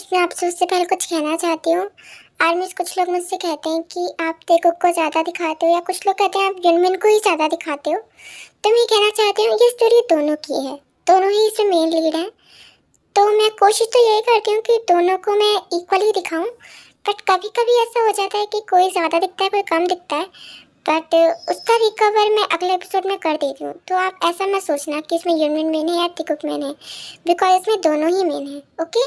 Miss मैं आपसे उससे पहले कुछ कहना चाहती हूँ। और मिस कुछ लोग मुझसे कहते हैं कि आप तेकुक को ज़्यादा दिखाते हो, या कुछ लोग कहते हैं आप युनमिन को ही ज़्यादा दिखाते हो। तो मैं कहना चाहती हूँ ये स्टोरी दोनों की है, दोनों ही इसमें मेन लीड हैं। तो मैं कोशिश तो यही करती हूँ कि दोनों को मैं इक्वली दिखाऊँ, बट कभी कभी ऐसा हो जाता है कि कोई ज़्यादा दिखता है कोई कम दिखता है, बट उसका रिकवर मैं अगले एपिसोड में कर देती हूँ। तो आप ऐसा मत सोचना कि इसमें युनमिन मेन है या तेकुक मेन है, बिकॉज इसमें दोनों ही मेन है। ओके,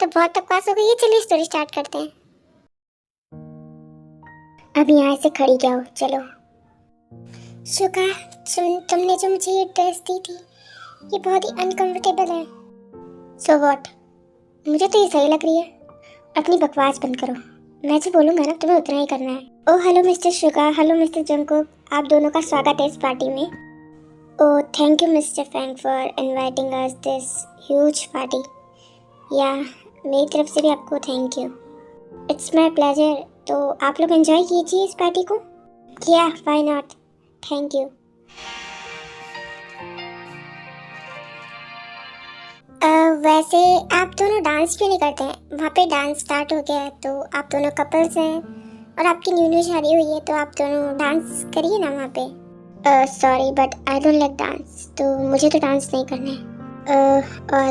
तो बहुत बकवास हो गई है, चलिए स्टोरी स्टार्ट करते हैं। अब यहाँ से खड़ी क्या हो, चलो। शुका, तुमने जो मुझे ये ड्रेस दी थी ये बहुत ही अनकंफर्टेबल है। सो व्हाट, मुझे तो ये सही लग रही है। अपनी बकवास बंद करो, मैं जो बोलूँगा ना तुम्हें उतना ही करना है। Oh hello mister Suga, hello mister Jungkook, आप दोनों का स्वागत है इस पार्टी में। Oh thank you mister Fang for inviting us this huge party. या मेरी तरफ से भी आपको thank you. It's my pleasure. तो आप लोग एंजॉय कीजिए इस पार्टी को। या व्हाई नॉट, थैंक यू। वैसे आप दोनों डांस क्यों नहीं करते हैं? वहाँ पे डांस स्टार्ट हो गया है, तो आप दोनों कपल्स हैं और आपकी न्यू न्यू शादी हुई है, तो आप दोनों डांस करिए ना वहाँ पे। Sorry but I don't like dance, तो मुझे तो डांस नहीं करना है। और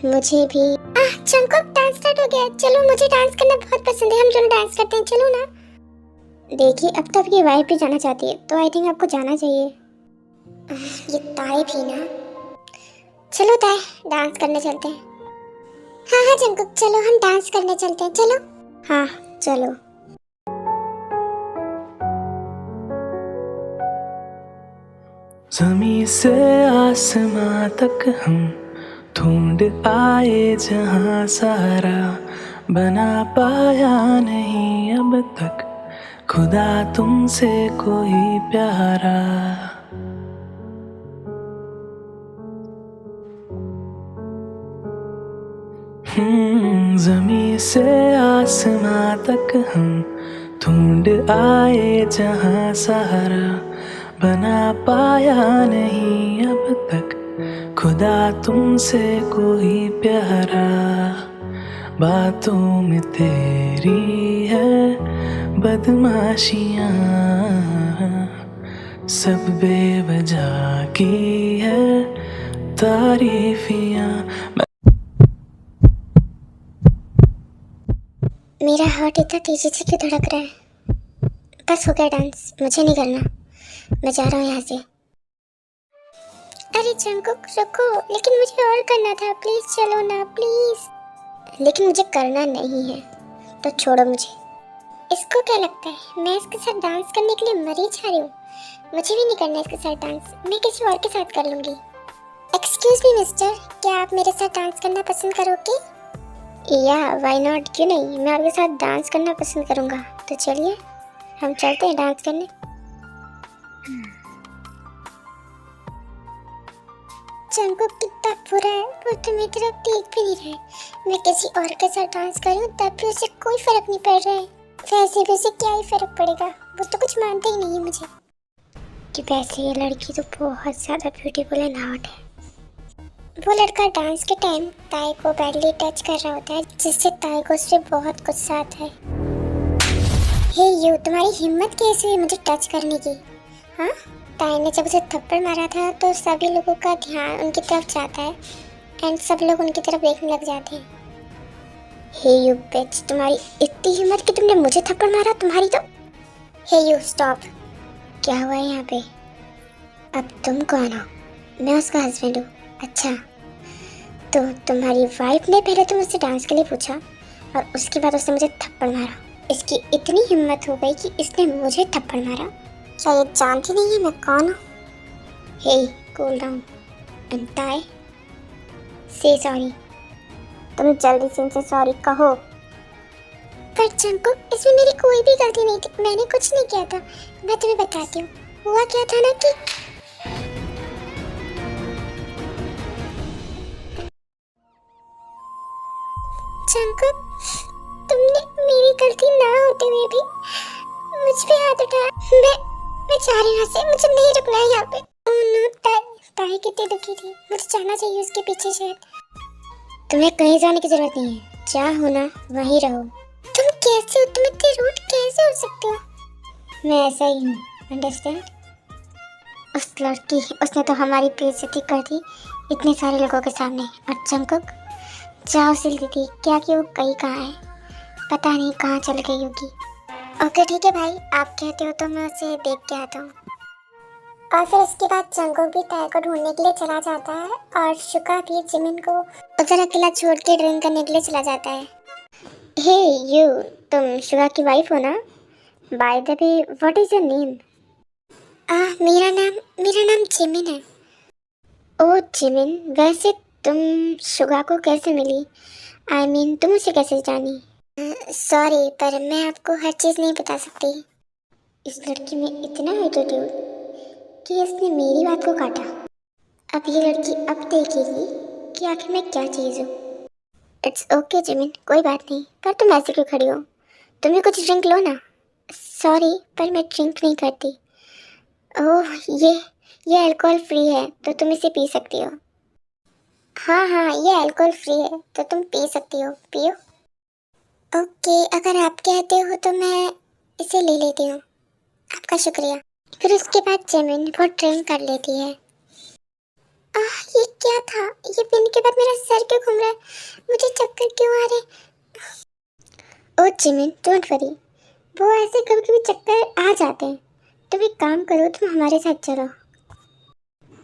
मुझे भी जंगकुक डांस स्टार्ट हो गया है, चलो मुझे डांस करना बहुत पसंद है, हम दोनों डांस करते हैं, चलो ना। देखिए अब तो आपकी वाइफ भी जाना चाहती है, तो आई थिंक आपको जाना चाहिए। ये ताई भी ना, चलो ताई डांस करने चलते हैं। हाँ हाँ जंगकुक चलो हम डांस करने चलते हैं, चलो। हाँ चलो। ज़मीं से आसमां तक हम ढूंढ आए जहां सारा, बना पाया नहीं अब तक खुदा तुमसे कोई प्यारा। ज़मीं से आसमां तक हम ढूंढ आए जहां सारा, बना पाया नहीं अब तक खुदा तुमसे कोई प्यारा। बातों में तेरी है बदमाशियाँ, सब बेवजह की है तारीफियाँ। मेरा हार्ट इतना तेजी से क्यों धड़क रहा है? बस हो गया डांस, मुझे नहीं करना, मैं जा रहा हूँ यहाँ से। अरे जंगकुक रुको, लेकिन मुझे और करना था, प्लीज चलो ना प्लीज। लेकिन मुझे करना नहीं है तो छोड़ो मुझे। इसको क्या लगता है मैं इसके साथ डांस करने के लिए मरी जा रही हूँ? मुझे भी नहीं करना इसके साथ डांस, मैं किसी और के साथ कर लूँगी। एक्सक्यूज मी मिस्टर, क्या आप मेरे साथ डांस करना पसंद करोगे? या व्हाई नॉट, क्यों नहीं, मैं आपके साथ डांस करना पसंद करूँगा। तो चलिए हम चलते हैं डांस करने। जंगकुक कितना बुरा है, वो तो मेरी तरफ देख भी नहीं रहा है। मैं किसी और के साथ डांस करूं तब भी उसे कोई फर्क नहीं पड़ रहा है। वैसे भी उसे क्या ही फर्क पड़ेगा, वो तो कुछ मानता ही नहीं है मुझे। कि वैसे ये लड़की तो बहुत ज़्यादा ब्यूटीफुल एंड हॉट है। वो लड़का डांस के टाइम ताई को बैडली टच कर रहा होता है, जिससे ताई को उससे बहुत गुस्सा आता है। हे यू, तुम्हारी हिम्मत कैसे हुई मुझे टच करने की? हाँ, ताई ने जब उसे थप्पड़ मारा था तो सभी लोगों का ध्यान उनकी तरफ जाता है एंड सब लोग उनकी तरफ देखने लग जाते हैं। हे यू बिच, तुम्हारी इतनी हिम्मत कि तुमने मुझे थप्पड़ मारा, तुम्हारी तो। हे यू स्टॉप, क्या हुआ है यहाँ पे? अब तुम कौन हो? मैं उसका हस्बैंड हूँ। अच्छा, तो तुम्हारी वाइफ ने पहले तो मुझसे डांस के लिए पूछा और उसके बाद उसने मुझे थप्पड़ मारा। इसकी इतनी हिम्मत हो गई कि इसने मुझे थप्पड़ मारा। क्या ये जानती नहीं है मैं कौन हूँ? हे कूल डाउन एंड ताई, से सॉरी। तुम जल्दी से इनसे सॉरी कहो। पर जंगकुक, इसमें मेरी कोई भी गलती नहीं थी, मैंने कुछ नहीं किया था। मैं तुम्हें बताती हूँ, हुआ क्या था ना कि जंगकुक, तुमने मेरी गलती ना होते हुए भी मुझ पे हाथ उठाया। मैं जा रही हूँ यहाँ से, मुझे नहीं रुकना है यहाँ पे। ओह नो, ताई कितनी दुखी थी, मुझे जाना चाहिए उसके पीछे शायद। तुम्हें कहीं जाने की जरूरत नहीं है, जहाँ होना वहीं रहो। तुम कैसे हो? तुम इतने रूड कैसे हो सकते हो? मैं ऐसा ही हूँ, अंडरस्टैंड? उस लड़की, उसने तो हमारी बेइज्जती कर दी इतने सारे लोगों के सामने। और जंगकुक, जाओ सिल दीदी, क्या कि वो कहीं कहाँ है, पता नहीं कहाँ चल गई होगी। ओके ठीक है भाई, आप कहते हो तो मैं उसे देख के आता हूँ। और फिर इसके बाद जंगकुक भी ताई को ढूंढने के लिए चला जाता है और शुका भी जिमिन को उधर अकेला छोड़ के ड्रिंक करने के लिए चला जाता है। हे यू, तुम शुका की वाइफ हो ना? By the way, what is your name? मेरा नाम जिमिन है। ओह जिमिन, वैसे तुम शुगा को कैसे मिली? आई मीन तुम उसे कैसे जानी? सॉरी, पर मैं आपको हर चीज़ नहीं बता सकती। इस लड़की में इतना एटीट्यूड कि इसने मेरी बात को काटा। अब ये लड़की अब देखेगी कि आखिर मैं क्या चीज़ हूँ। इट्स ओके जिमिन, कोई बात नहीं, पर तुम ऐसे क्यों खड़ी हो? तुम्हें कुछ ड्रिंक लो ना। सॉरी, पर मैं ड्रिंक नहीं करती। ओह ये अल्कोहल फ्री है तो तुम इसे पी सकती हो। हाँ, ये अल्कोहल फ्री है तो तुम पी सकती हो, पियो। ओके, अगर आप कहते हो तो मैं इसे ले लेती हूँ, आपका शुक्रिया। फिर उसके बाद जिमिन वो ड्रिंक कर लेती है। ये क्या था? ये पीने के बाद मेरा सर क्यों घूम रहा है? मुझे चक्कर क्यों आ रहे? ओह जिमिन, डोंट वरी, वो ऐसे कभी कभी चक्कर आ जाते हैं। तुम एक काम करो, तुम हमारे साथ चलो,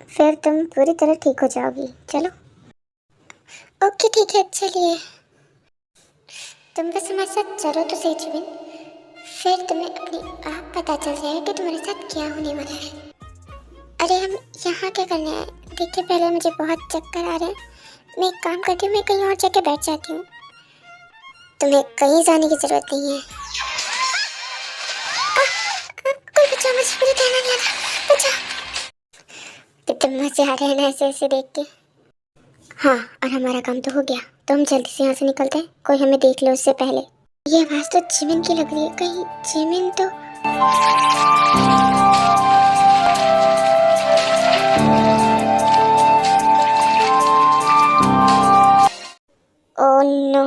फिर तुम पूरी तरह ठीक हो जाओगी। चलो। ओके ठीक है, चलिए। तुम बस हमारे साथ चलो तो सही जिमिन, फिर तुम्हें अपने आप पता चल जाएगा कि तुम्हारे साथ क्या होने वाला है। अरे हम यहाँ क्या करने आए? देखिए पहले मुझे बहुत चक्कर आ रहे हैं, मैं एक काम करती हूँ, मैं कहीं और जाके बैठ जाती हूँ। तुम्हें कहीं जाने की जरूरत नहीं है। कोई बचाओ मुझे, मुझे तैरना नहीं आता, बचाओ। कितने मजे आ रहे हैं ना ऐसे ऐसे देख के। हाँ, और हमारा काम तो हो गया, तो हम जल्दी से यहाँ से निकलते हैं, कोई हमें देख ले उससे पहले। ये आवाज़ तो जिमिन की लग रही है, कहीं जिमिन तो... ओह नो,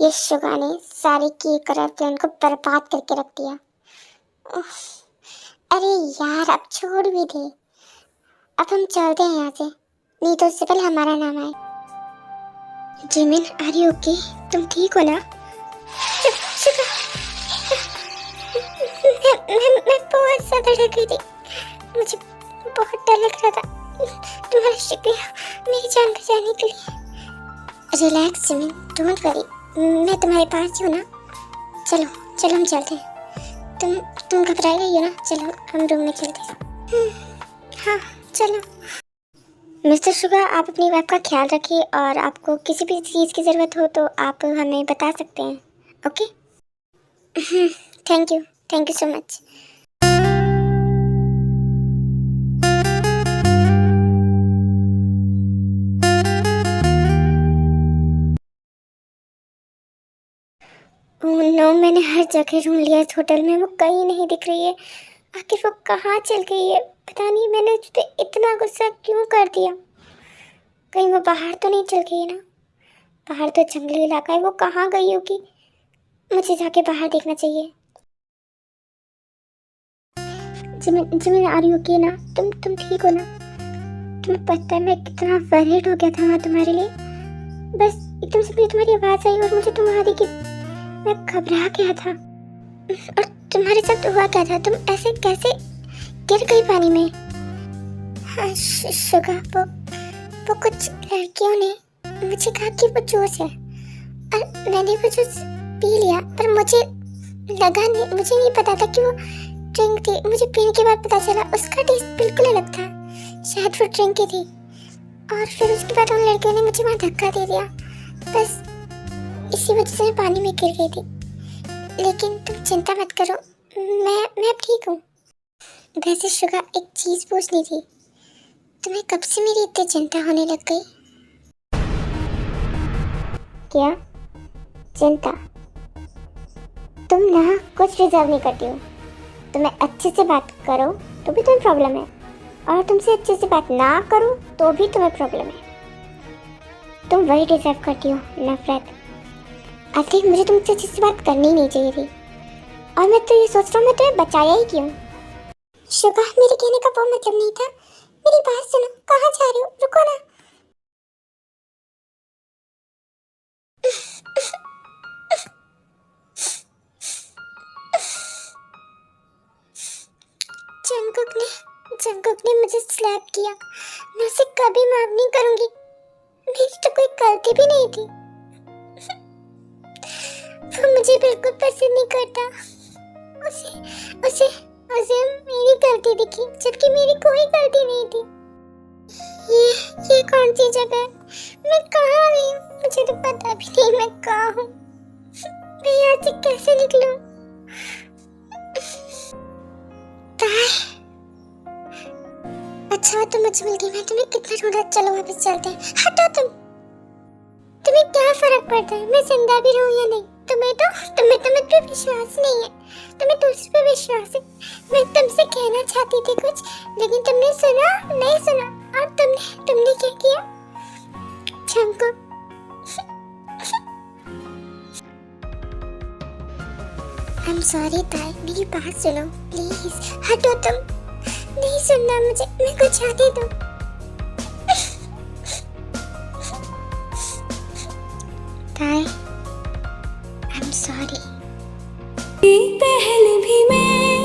ये शुगा ने सारी की कलर प्लान को बर्बाद करके रख दिया। उफ, अरे यार अब छोड़ भी दे, अब हम चलते हैं यहाँ से, नहीं तो उससे पहले हमारा नाम आए। Jimin, are you okay? तुम ठीक हो ना? शुगा, मैं बहुत ज़्यादा डर गई थी, मुझे बहुत डर लग रहा था। तुम्हारा शुक्रिया मेरी जान बचाने के लिए। रिलैक्स जिमिन, डोंट वरी, मैं तुम्हारे पास हूँ ना। चलो चलो हम चलते हैं। तुम घबराई रही हो ना? चलो हम रूम में चलते हैं। हाँ चलो। मिस्टर शुगा, आप अपनी वाइफ का ख्याल रखिए और आपको किसी भी चीज़ की ज़रूरत हो तो आप हमें बता सकते हैं, okay? Thank you so much. No, मैंने हर जगह ढूंढ लिया इस होटल में, वो कहीं नहीं दिख रही है। आखिर वो कहाँ चल गई है? पता नहीं मैंने उस पर इतना गुस्सा क्यों कर दिया। कहीं वो बाहर तो नहीं चल गई है ना? बाहर तो जंगली इलाका है, वो कहाँ गई होगी? मुझे जाके बाहर देखना चाहिए। जिमिन आर यू ओके ना? तुम ठीक हो ना? तुम्हें पता है मैं कितना वरीड हो गया था वहाँ तुम्हारे लिए। बस एकदम से तुम्हारी आवाज़ आई और मुझे तुम्हारा देखी, मैं घबरा गया था। और तुम्हारे साथ हुआ क्या था? तुम ऐसे कैसे गिर गई पानी में? हाँ शुगा, वो कुछ लड़कियों ने मुझे कहा कि वो जूस है और मैंने वो जूस पी लिया, पर मुझे नहीं पता था कि वो ड्रिंक थी। मुझे पीने के बाद पता चला उसका टेस्ट बिल्कुल अलग था, शायद वो ड्रिंक की थी। और फिर उसके बाद उन लड़कियों ने मुझे वहाँ धक्का दे दिया, बस इसी वजह से मैं पानी में गिर गई थी। लेकिन तुम चिंता मत करो, मैं अब ठीक हूँ। वैसे शुगा, एक चीज़ पूछनी थी, तुम्हें कब से मेरी इतनी चिंता होने लग गई? क्या चिंता? तुम ना कुछ डिजर्व नहीं करती हो। तुम्हें अच्छे से बात करो तो भी तुम्हें प्रॉब्लम है, और तुमसे अच्छे से बात ना करो तो भी तुम्हें प्रॉब्लम है। तुम वही डिजर्व करती हो, नफरत। आखिर मुझे तुमसे अच्छे से बात करनी ही नहीं चाहिए थी, और मैं तो ये सोच रहा हूँ मैं तुम्हें बचाया ही क्यों। शुभा, मेरे कहने का वो मतलब नहीं था। मेरी बात सुनो, कहाँ जा रहे हो? रुको ना। जंकुक ने मुझे स्लैप किया। मैं उसे कभी माफ नहीं करूंगी। मेरी तो कोई गलती भी नहीं थी। वो मुझे बिल्कुल पसंद नहीं करता। उसे उसे उसे मेरी गलती दिखी, जबकि मेरी कोई गलती नहीं थी। ये कौन सी जगह है? मैं कहाँ आ गई हूँ? मुझे तो पता भी नहीं मैं कहाँ हूँ। मैं यहाँ से कैसे निकलूँ? अच्छा, तुम मुझे मिल गई। मैं तुम्हें कितना ढूंढा। चलो वापस चलते हैं। हटो तुम। तुम्हें क्या फर्क पड़ता है मैं जिंदा भी रहूं या नहीं? तुम्हें तो मुझ पे विश्वास नहीं है। तुम्हें दूसरे पे विश्वास है। मैं तुमसे कहना चाहती थी कुछ, लेकिन तुमने सुना नहीं सुना। और तुमने क्या किया? जंकुक, आई एम सॉरी ताई, मेरी बात सुनो प्लीज। हटो तुम। नहीं सुनना मुझे, मैं कुछ चाहती दो। ताई, आई एम सॉरी। पहले भी मैं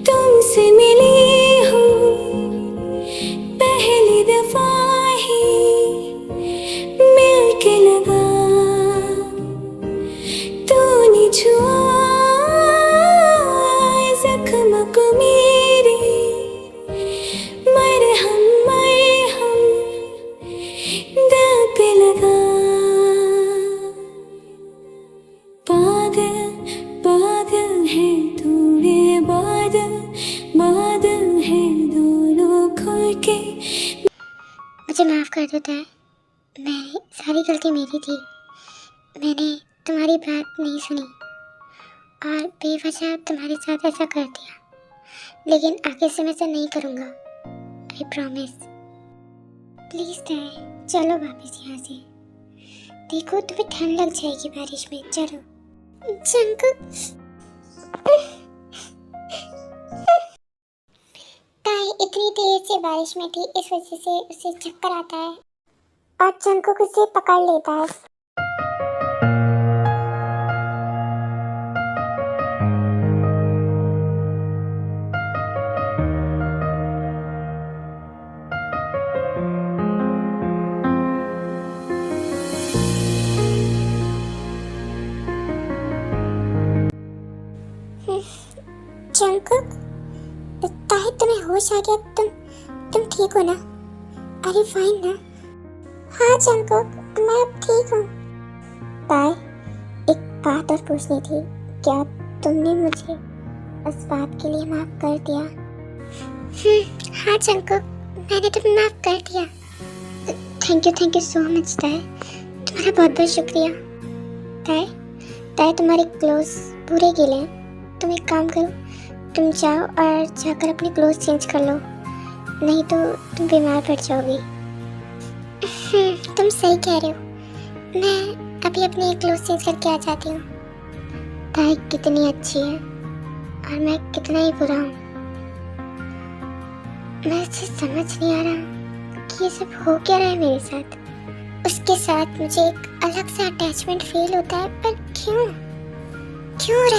तुमसे मिली हूँ, पहली दफा ही मिल के लगा, तूने छुआ जख्म को मेरे, मरहम दिल पे लगा। बादल है थोड़े, बादल है दोनों खुल के। मुझे माफ कर देता है। मैं सारी गलती मेरी थी। मैंने तुम्हारी बात नहीं सुनी और बेवजह तुम्हारे साथ ऐसा कर दिया, लेकिन आगे से मैं ऐसा नहीं करूँगा। I promise. प्लीज ताई, चलो वापस यहाँ से। देखो तुम्हें ठंड लग जाएगी बारिश में। चलो। जंकुक, ताई इतनी देर से बारिश में थी, इस वजह से उसे चक्कर आता है और जंकुक उसे पकड़ लेता है। जंकुक, ताई तुम्हें होश आ गया? तुम ठीक हो ना? अरे फाइन ना? हाँ जंकुक, मैं अब ठीक हूँ। ताई, एक बात और पूछनी थी। क्या तुमने मुझे उस बात के लिए माफ कर दिया? हाँ जंकुक, मैंने तुम्हें माफ कर दिया। थैंक यू सो मच ताई। तुम्हारा बहुत बहुत शुक्रिया। ताई तुम्हारे क्लोथ्स पूरे गीले हैं। तुम एक काम करो, तुम जाओ और जाकर अपने क्लोथ्स चेंज कर लो, नहीं तो तुम बीमार पड़ जाओगी। तुम सही कह रहे हो। मैं अभी अपने क्लोथ्स चेंज करके आ जाती हूँ। ताई कितनी अच्छी है और मैं कितना ही बुरा हूँ। मैं इसे समझ नहीं आ रहा कि ये सब हो क्या रहा है मेरे साथ। उसके साथ मुझे एक अलग सा अटैचमेंट फील होता है, पर क्यों हो रहा